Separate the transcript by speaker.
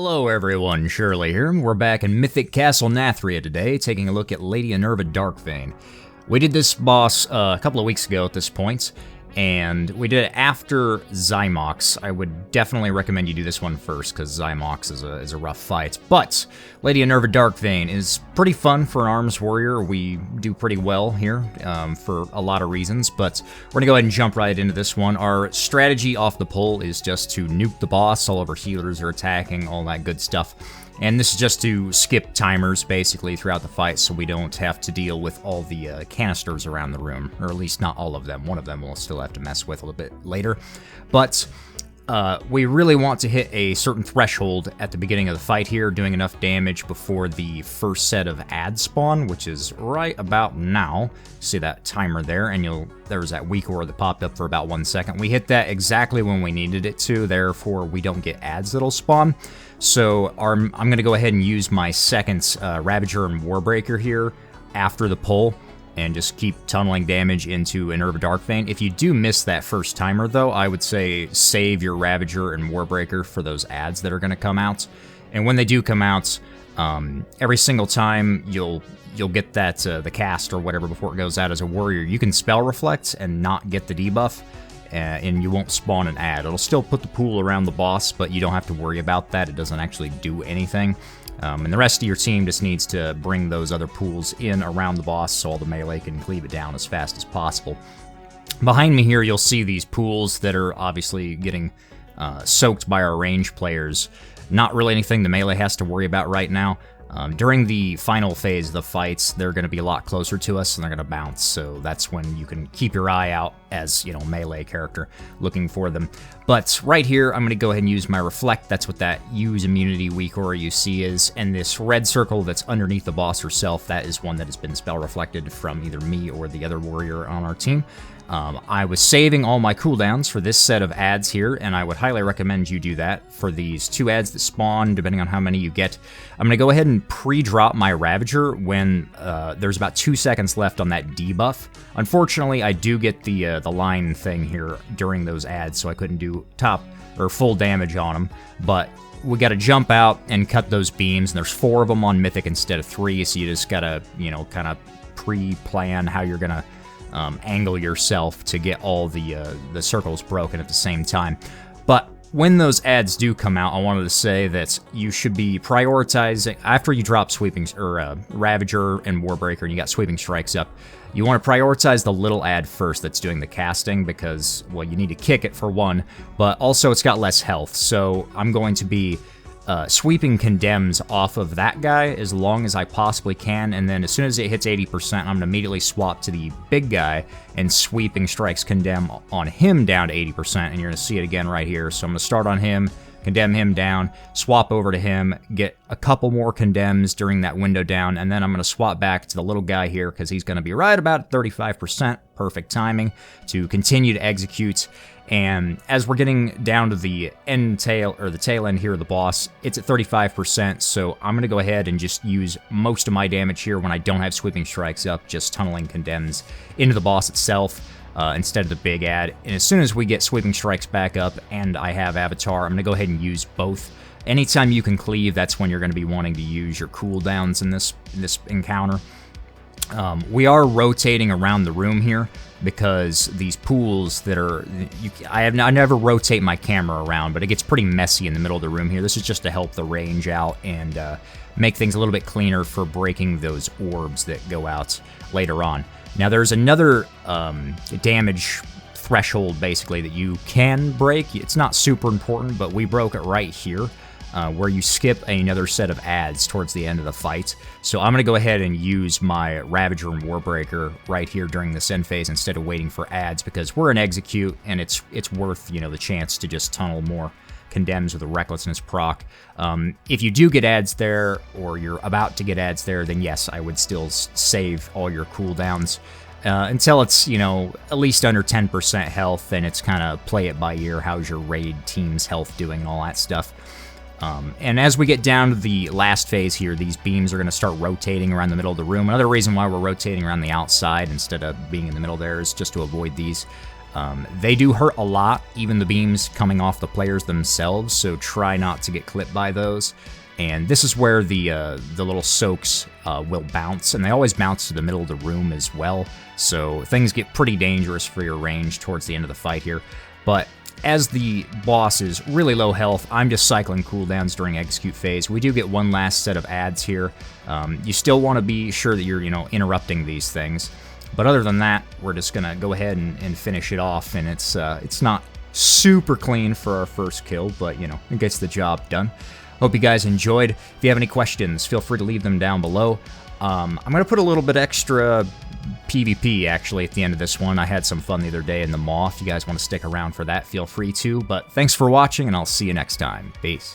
Speaker 1: Hello everyone, Shirley here. We're back in Mythic Castle Nathria today, taking a look at Lady Inerva Darkvein. We did this boss a couple of weeks ago at this point, and we did it after Zymox. I would definitely recommend you do this one first, because Zymox is a rough fight. But Lady Inerva Darkvein is pretty fun for an arms warrior. We do pretty well here for a lot of reasons, but we're going to go ahead and jump right into this one. Our strategy off the pull is just to nuke the boss. All of our healers are attacking, all that good stuff. And this is just to skip timers, basically, throughout the fight, so we don't have to deal with all the canisters around the room, or at least not all of them. One of them we'll still have to mess with a little bit later. But we really want to hit a certain threshold at the beginning of the fight here, doing enough damage before the first set of ads spawn, which is right about now. See that timer there, and there was that weak aura that popped up for about 1 second. We hit that exactly when we needed it to, therefore we don't get ads that'll spawn. So I'm going to go ahead and use my second Ravager and Warbreaker here after the pull, and just keep tunneling damage into Inerva Darkvein. If you do miss that first timer, though, I would say save your Ravager and Warbreaker for those ads that are going to come out. And when they do come out, every single time you'll get that the cast or whatever before it goes out as a warrior, you can Spell Reflect and not get the debuff. And you won't spawn an ad. It'll still put the pool around the boss, but you don't have to worry about that. It doesn't actually do anything. And the rest of your team just needs to bring those other pools in around the boss so all the melee can cleave it down as fast as possible. Behind me here, you'll see these pools that are obviously getting soaked by our range players. Not really anything the melee has to worry about right now. During the final phase of the fights, they're going to be a lot closer to us, and they're going to bounce, so that's when you can keep your eye out as, you know, melee character, looking for them. But right here, I'm going to go ahead and use my Reflect. That's what that use immunity weak aura you see is, and this red circle that's underneath the boss herself, that is one that has been spell reflected from either me or the other warrior on our team. I was saving all my cooldowns for this set of ads here, and I would highly recommend you do that for these 2 ads that spawn, depending on how many you get. I'm going to go ahead and pre-drop my Ravager when there's about 2 seconds left on that debuff. Unfortunately, I do get the line thing here during those ads, so I couldn't do top or full damage on them, but we got to jump out and cut those beams, and there's 4 of them on Mythic instead of 3, so you just got to, you know, kind of pre-plan how you're going to angle yourself to get all the circles broken at the same time. But when those ads do come out, I wanted to say that you should be prioritizing, after you drop Ravager and Warbreaker and you got Sweeping Strikes up, you want to prioritize the little ad first that's doing the casting, because, well, you need to kick it for one, but also it's got less health, so I'm going to be sweeping condemns off of that guy as long as I possibly can, and then as soon as it hits 80%, I'm going to immediately swap to the big guy and sweeping strikes condemn on him down to 80%, and you're going to see it again right here. So I'm going to start on him, condemn him down, swap over to him, get a couple more condemns during that window down, and then I'm going to swap back to the little guy here because he's going to be right about 35%, perfect timing to continue to execute. And as we're getting down to the tail end here of the boss, it's at 35%, so I'm going to go ahead and just use most of my damage here when I don't have Sweeping Strikes up, just tunneling condemns into the boss itself instead of the big ad. And as soon as we get Sweeping Strikes back up and I have Avatar, I'm going to go ahead and use both. Anytime you can cleave, that's when you're going to be wanting to use your cooldowns in this encounter. We are rotating around the room here because these pools that are... I never rotate my camera around, but it gets pretty messy in the middle of the room here. This is just to help the range out and make things a little bit cleaner for breaking those orbs that go out later on. Now, there's another damage threshold, basically, that you can break. It's not super important, but we broke it right here. Where you skip another set of ads towards the end of the fight. So I'm going to go ahead and use my Ravager and Warbreaker right here during this end phase instead of waiting for ads, because we're in execute and it's worth, you know, the chance to just tunnel more condemns with a recklessness proc. If you do get ads there, or you're about to get ads there, then yes, I would still save all your cooldowns until it's, you know, at least under 10% health, and it's kind of play it by ear. How's your raid team's health doing and all that stuff. And as we get down to the last phase here, these beams are going to start rotating around the middle of the room. Another reason why we're rotating around the outside instead of being in the middle there is just to avoid these They do hurt a lot, even the beams coming off the players themselves, so try not to get clipped by those. And this is where the little soaks will bounce, and they always bounce to the middle of the room as well, so things get pretty dangerous for your range towards the end of the fight here. But as the boss is really low health, I'm just cycling cooldowns during execute phase. We do get one last set of adds here. You still want to be sure that you're, interrupting these things. But other than that, we're just going to go ahead and finish it off, and it's not super clean for our first kill, but, it gets the job done. Hope you guys enjoyed. If you have any questions, feel free to leave them down below. I'm going to put a little bit extra PvP, actually, at the end of this one. I had some fun the other day in the Maw. If you guys want to stick around for that, feel free to. But thanks for watching, and I'll see you next time. Peace.